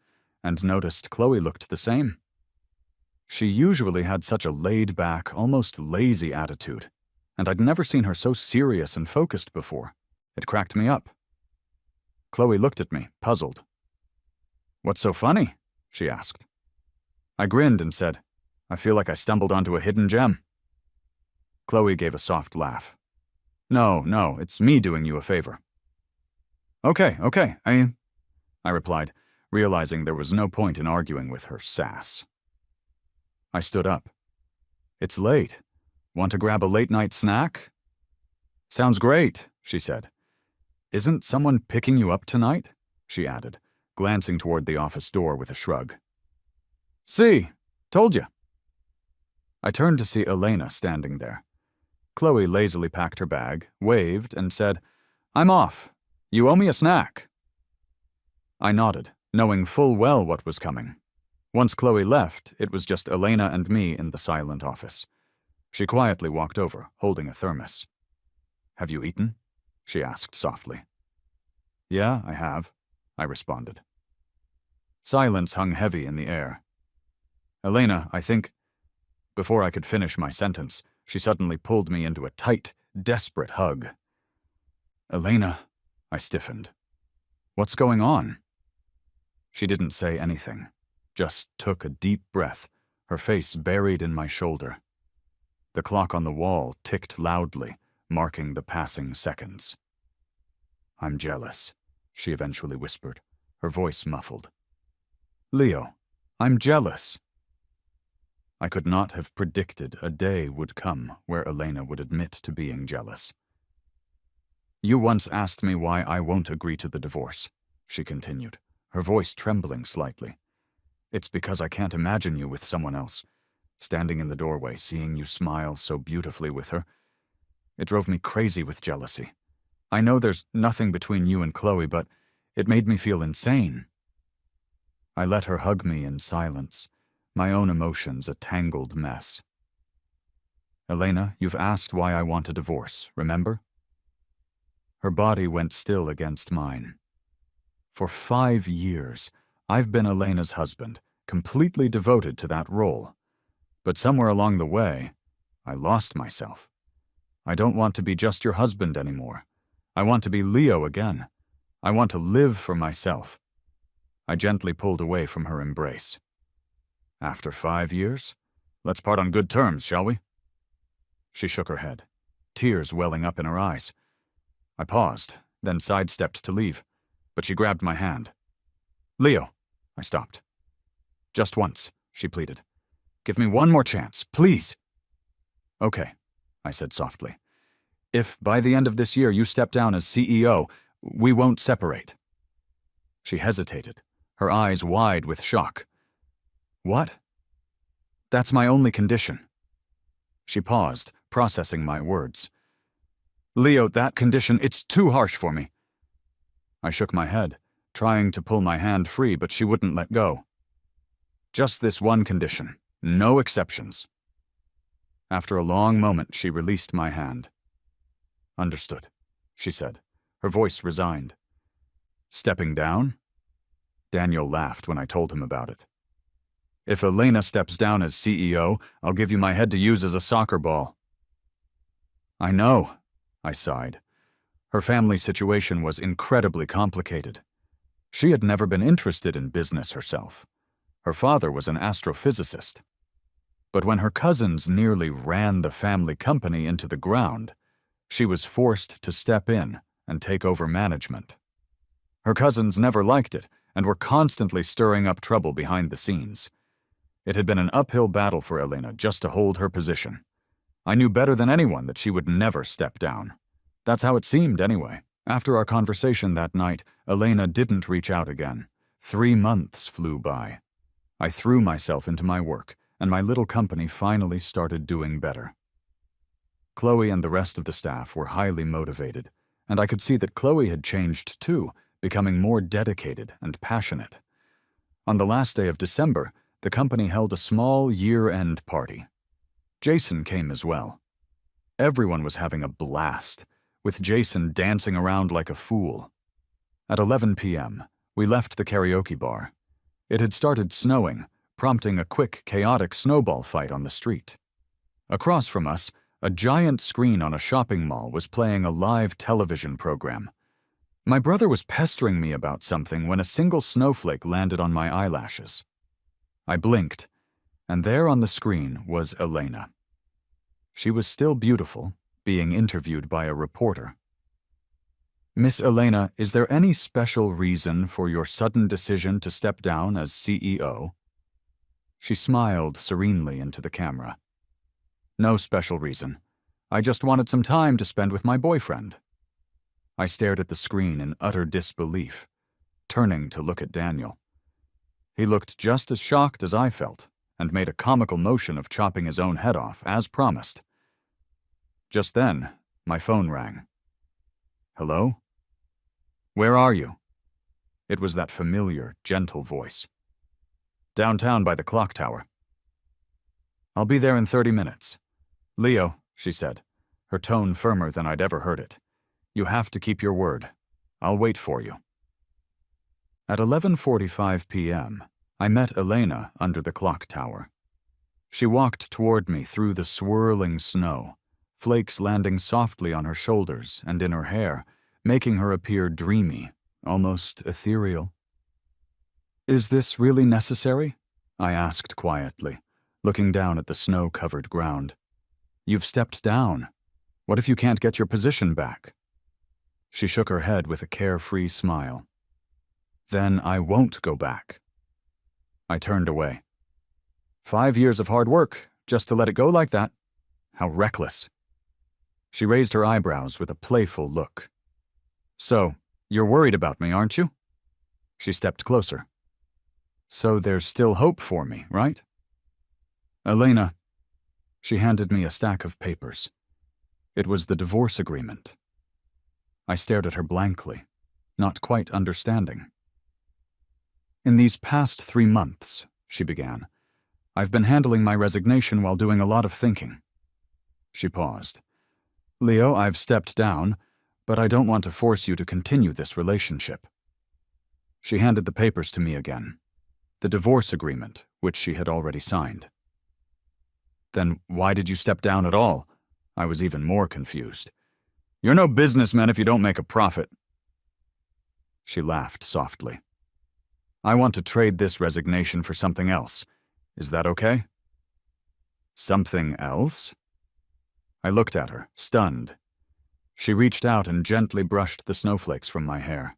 and noticed Chloe looked the same. She usually had such a laid-back, almost lazy attitude, and I'd never seen her so serious and focused before. It cracked me up. Chloe looked at me, puzzled. "What's so funny?" she asked. I grinned and said, "I feel like I stumbled onto a hidden gem." Chloe gave a soft laugh. No, it's me doing you a favor." Okay, I replied, realizing there was no point in arguing with her sass. I stood up. "It's late. Want to grab a late-night snack?" "Sounds great," she said. "Isn't someone picking you up tonight?" she added, glancing toward the office door with a shrug. "See, told you." I turned to see Elena standing there. Chloe lazily packed her bag, waved, and said, "I'm off. You owe me a snack." I nodded, knowing full well what was coming. Once Chloe left, it was just Elena and me in the silent office. She quietly walked over, holding a thermos. "Have you eaten?" she asked softly. "Yeah, I have," I responded. Silence hung heavy in the air. "Elena, I think—" Before I could finish my sentence, she suddenly pulled me into a tight, desperate hug. "Elena," I stiffened. "What's going on?" She didn't say anything, just took a deep breath, her face buried in my shoulder. The clock on the wall ticked loudly, marking the passing seconds. "I'm jealous," she eventually whispered, her voice muffled. "Leo, I'm jealous." I could not have predicted a day would come where Elena would admit to being jealous. "You once asked me why I won't agree to the divorce," she continued, her voice trembling slightly. "It's because I can't imagine you with someone else. Standing in the doorway, seeing you smile so beautifully with her. It drove me crazy with jealousy. I know there's nothing between you and Chloe, but it made me feel insane." I let her hug me in silence, my own emotions a tangled mess. "Elena, you've asked why I want a divorce, remember?" Her body went still against mine. For 5 years, I've been Elena's husband, completely devoted to that role. But somewhere along the way, I lost myself. I don't want to be just your husband anymore. I want to be Leo again. I want to live for myself. I gently pulled away from her embrace. "After 5 years? Let's part on good terms, shall we?" She shook her head, tears welling up in her eyes. I paused, then sidestepped to leave, but she grabbed my hand. "Leo," I stopped. "Just once," she pleaded. "Give me one more chance, please." "Okay," I said softly. "If by the end of this year you step down as CEO, we won't separate." She hesitated, her eyes wide with shock. "What?" "That's my only condition." She paused, processing my words. "Leo, that condition, it's too harsh for me." I shook my head, trying to pull my hand free, but she wouldn't let go. "Just this one condition, no exceptions." After a long moment, she released my hand. "Understood," she said, her voice resigned. "Stepping down?" Daniel laughed when I told him about it. "If Elena steps down as CEO, I'll give you my head to use as a soccer ball." I know, I sighed. Her family situation was incredibly complicated. She had never been interested in business herself. Her father was an astrophysicist. But when her cousins nearly ran the family company into the ground, she was forced to step in and take over management. Her cousins never liked it and were constantly stirring up trouble behind the scenes. It had been an uphill battle for Elena just to hold her position. I knew better than anyone that she would never step down. That's how it seemed anyway. After our conversation that night, Elena didn't reach out again. 3 months flew by. I threw myself into my work, and my little company finally started doing better. Chloe and the rest of the staff were highly motivated, and I could see that Chloe had changed too, becoming more dedicated and passionate. On the last day of December, the company held a small year-end party. Jason came as well. Everyone was having a blast, with Jason dancing around like a fool. At 11 p.m., we left the karaoke bar. It had started snowing, prompting a quick, chaotic snowball fight on the street. Across from us, a giant screen on a shopping mall was playing a live television program. My brother was pestering me about something when a single snowflake landed on my eyelashes. I blinked, and there on the screen was Elena. She was still beautiful, being interviewed by a reporter. "Miss Elena, is there any special reason for your sudden decision to step down as CEO?" She smiled serenely into the camera. "No special reason. I just wanted some time to spend with my boyfriend." I stared at the screen in utter disbelief, turning to look at Daniel. He looked just as shocked as I felt, and made a comical motion of chopping his own head off, as promised. Just then, my phone rang. "Hello? Where are you?" It was that familiar, gentle voice. "Downtown by the clock tower." "I'll be there in 30 minutes. Leo," she said, her tone firmer than I'd ever heard it, "you have to keep your word. I'll wait for you." At 11:45 p.m., I met Elena under the clock tower. She walked toward me through the swirling snow, flakes landing softly on her shoulders and in her hair, making her appear dreamy, almost ethereal. "Is this really necessary?" I asked quietly, looking down at the snow-covered ground. "You've stepped down. What if you can't get your position back?" She shook her head with a carefree smile. "Then I won't go back." I turned away. 5 years of hard work, just to let it go like that? How reckless. She raised her eyebrows with a playful look. "So, you're worried about me, aren't you?" She stepped closer. "So there's still hope for me, right?" "Elena." She handed me a stack of papers. It was the divorce agreement. I stared at her blankly, not quite understanding. "In these past 3 months," she began, "I've been handling my resignation while doing a lot of thinking." She paused. "Leo, I've stepped down, but I don't want to force you to continue this relationship." She handed the papers to me again, the divorce agreement, which she had already signed. "Then why did you step down at all?" I was even more confused. "You're no businessman if you don't make a profit." She laughed softly. "I want to trade this resignation for something else. Is that okay?" "Something else?" I looked at her, stunned. She reached out and gently brushed the snowflakes from my hair.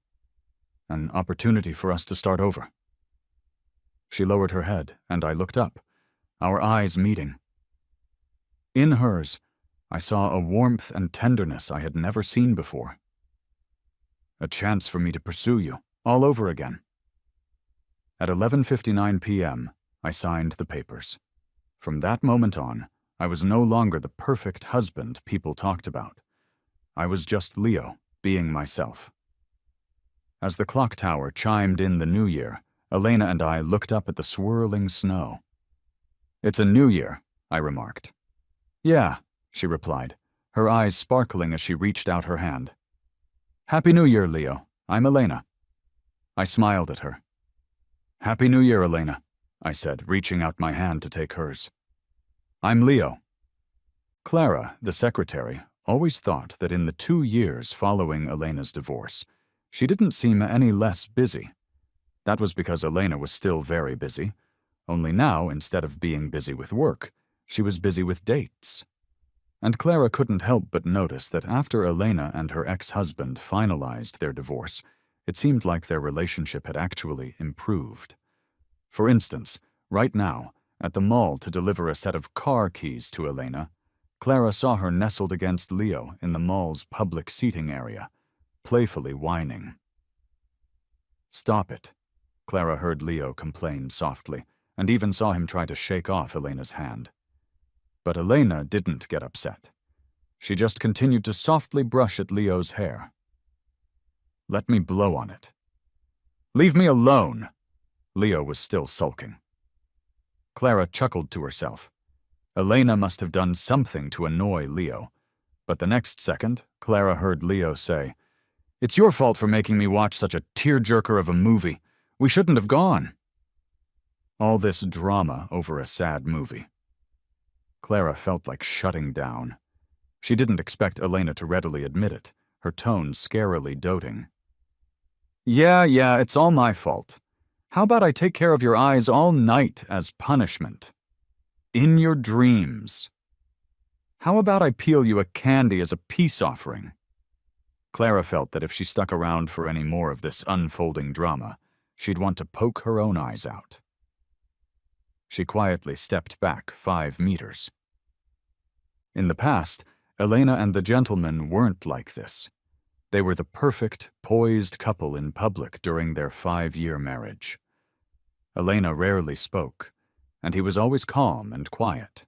"An opportunity for us to start over." She lowered her head, and I looked up, our eyes meeting. In hers, I saw a warmth and tenderness I had never seen before. "A chance for me to pursue you, all over again." At 11:59 p.m., I signed the papers. From that moment on, I was no longer the perfect husband people talked about. I was just Leo, being myself. As the clock tower chimed in the new year, Elena and I looked up at the swirling snow. "It's a new year," I remarked. "Yeah," she replied, her eyes sparkling as she reached out her hand. "Happy New Year, Leo. I'm Elena." I smiled at her. "Happy New Year, Elena," I said, reaching out my hand to take hers. "I'm Leo." Clara, the secretary, always thought that in the 2 years following Elena's divorce, she didn't seem any less busy. That was because Elena was still very busy, only now, instead of being busy with work, she was busy with dates. And Clara couldn't help but notice that after Elena and her ex-husband finalized their divorce, it seemed like their relationship had actually improved. For instance, right now, at the mall to deliver a set of car keys to Elena, Clara saw her nestled against Leo in the mall's public seating area, playfully whining. "Stop it," Clara heard Leo complain softly, and even saw him try to shake off Elena's hand. But Elena didn't get upset. She just continued to softly brush at Leo's hair. "Let me blow on it." "Leave me alone!" Leo was still sulking. Clara chuckled to herself. Elena must have done something to annoy Leo, but the next second, Clara heard Leo say, "It's your fault for making me watch such a tearjerker of a movie. We shouldn't have gone." All this drama over a sad movie. Clara felt like shutting down. She didn't expect Elena to readily admit it, her tone scarily doting. Yeah, it's all my fault. How about I take care of your eyes all night as punishment? In your dreams. How about I peel you a candy as a peace offering?" Clara felt that if she stuck around for any more of this unfolding drama, she'd want to poke her own eyes out. She quietly stepped back 5 meters. In the past, Elena and the gentleman weren't like this. They were the perfect, poised couple in public during their 5-year marriage. Elena rarely spoke, and he was always calm and quiet.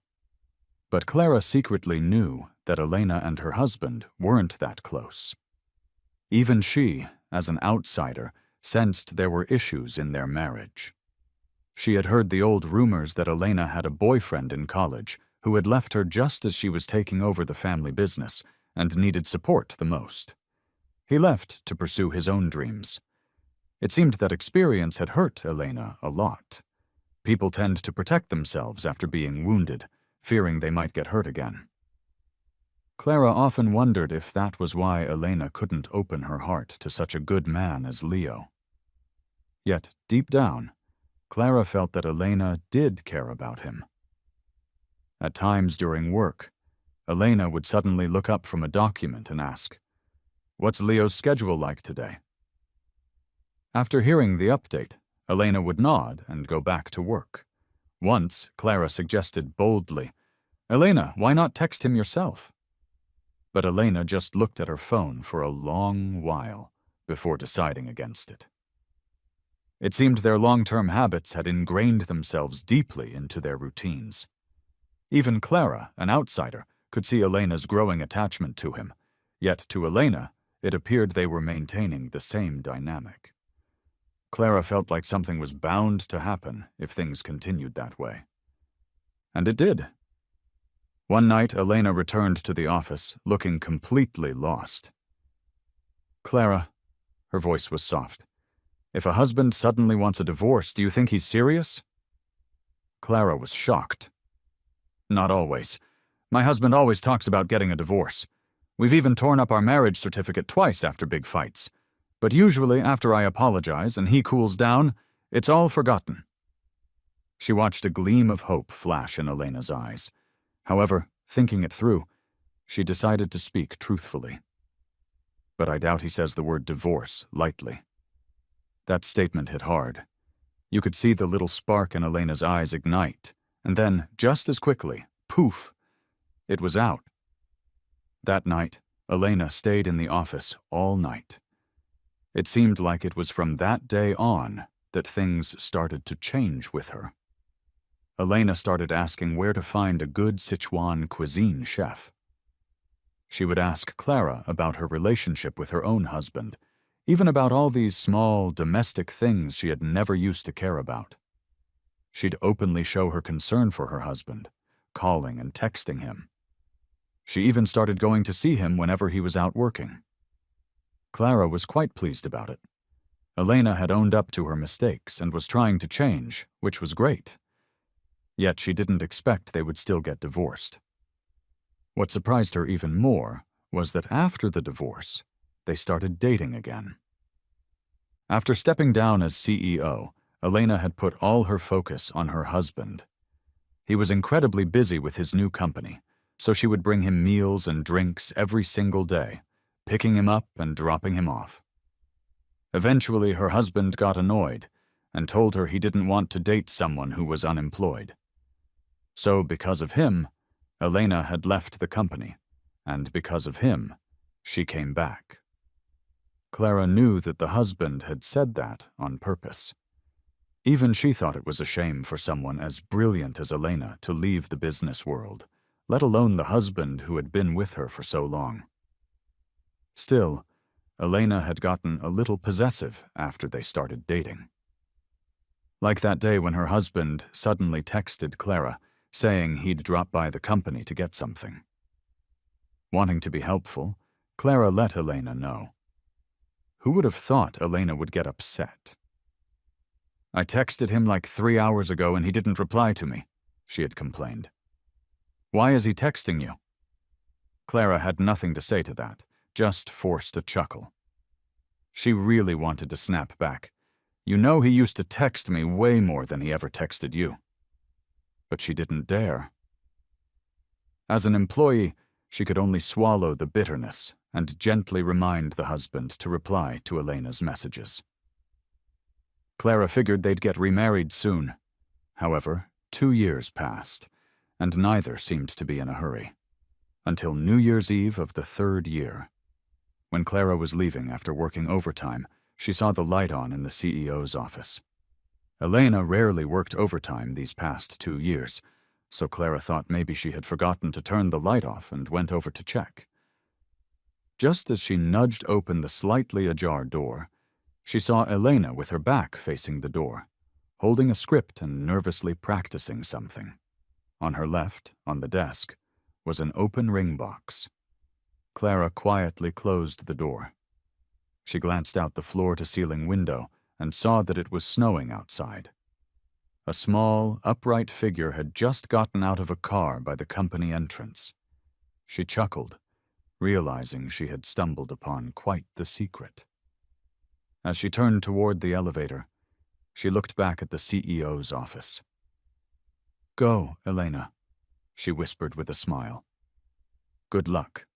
But Clara secretly knew that Elena and her husband weren't that close. Even she, as an outsider, sensed there were issues in their marriage. She had heard the old rumors that Elena had a boyfriend in college who had left her just as she was taking over the family business and needed support the most. He left to pursue his own dreams. It seemed that experience had hurt Elena a lot. People tend to protect themselves after being wounded, fearing they might get hurt again. Clara often wondered if that was why Elena couldn't open her heart to such a good man as Leo. Yet, deep down, Clara felt that Elena did care about him. At times during work, Elena would suddenly look up from a document and ask, "What's Leo's schedule like today?" After hearing the update, Elena would nod and go back to work. Once, Clara suggested boldly, "Elena, why not text him yourself?" But Elena just looked at her phone for a long while before deciding against it. It seemed their long-term habits had ingrained themselves deeply into their routines. Even Clara, an outsider, could see Elena's growing attachment to him, yet to Elena, it appeared they were maintaining the same dynamic. Clara felt like something was bound to happen if things continued that way. And it did. One night, Elena returned to the office, looking completely lost. "Clara," her voice was soft, "if a husband suddenly wants a divorce, do you think he's serious?" Clara was shocked. "Not always. My husband always talks about getting a divorce. We've even torn up our marriage certificate twice after big fights. But usually after I apologize and he cools down, it's all forgotten." She watched a gleam of hope flash in Elena's eyes. However, thinking it through, she decided to speak truthfully. "But I doubt he says the word divorce lightly." That statement hit hard. You could see the little spark in Elena's eyes ignite, and then, just as quickly, poof, it was out. That night, Elena stayed in the office all night. It seemed like it was from that day on that things started to change with her. Elena started asking where to find a good Sichuan cuisine chef. She would ask Clara about her relationship with her own husband, even about all these small, domestic things she had never used to care about. She'd openly show her concern for her husband, calling and texting him. She even started going to see him whenever he was out working. Clara was quite pleased about it. Elena had owned up to her mistakes and was trying to change, which was great. Yet she didn't expect they would still get divorced. What surprised her even more was that after the divorce, they started dating again. After stepping down as CEO, Elena had put all her focus on her husband. He was incredibly busy with his new company, so she would bring him meals and drinks every single day, picking him up and dropping him off. Eventually, her husband got annoyed and told her he didn't want to date someone who was unemployed. So, because of him, Elena had left the company, and because of him, she came back. Clara knew that the husband had said that on purpose. Even she thought it was a shame for someone as brilliant as Elena to leave the business world, let alone the husband who had been with her for so long. Still, Elena had gotten a little possessive after they started dating. Like that day when her husband suddenly texted Clara, saying he'd drop by the company to get something. Wanting to be helpful, Clara let Elena know. Who would have thought Elena would get upset? "I texted him like 3 hours ago and he didn't reply to me," she had complained. "Why is he texting you?" Clara had nothing to say to that, just forced a chuckle. She really wanted to snap back. "You know he used to text me way more than he ever texted you." But she didn't dare. As an employee, she could only swallow the bitterness and gently remind the husband to reply to Elena's messages. Clara figured they'd get remarried soon. However, 2 years passed, and neither seemed to be in a hurry. Until New Year's Eve of the 3rd year. When Clara was leaving after working overtime, she saw the light on in the CEO's office. Elena rarely worked overtime these past 2 years, so Clara thought maybe she had forgotten to turn the light off and went over to check. Just as she nudged open the slightly ajar door, she saw Elena with her back facing the door, holding a script and nervously practicing something. On her left, on the desk, was an open ring box. Clara quietly closed the door. She glanced out the floor-to-ceiling window and saw that it was snowing outside. A small, upright figure had just gotten out of a car by the company entrance. She chuckled, realizing she had stumbled upon quite the secret. As she turned toward the elevator, she looked back at the CEO's office. "Go, Elena," she whispered with a smile. "Good luck."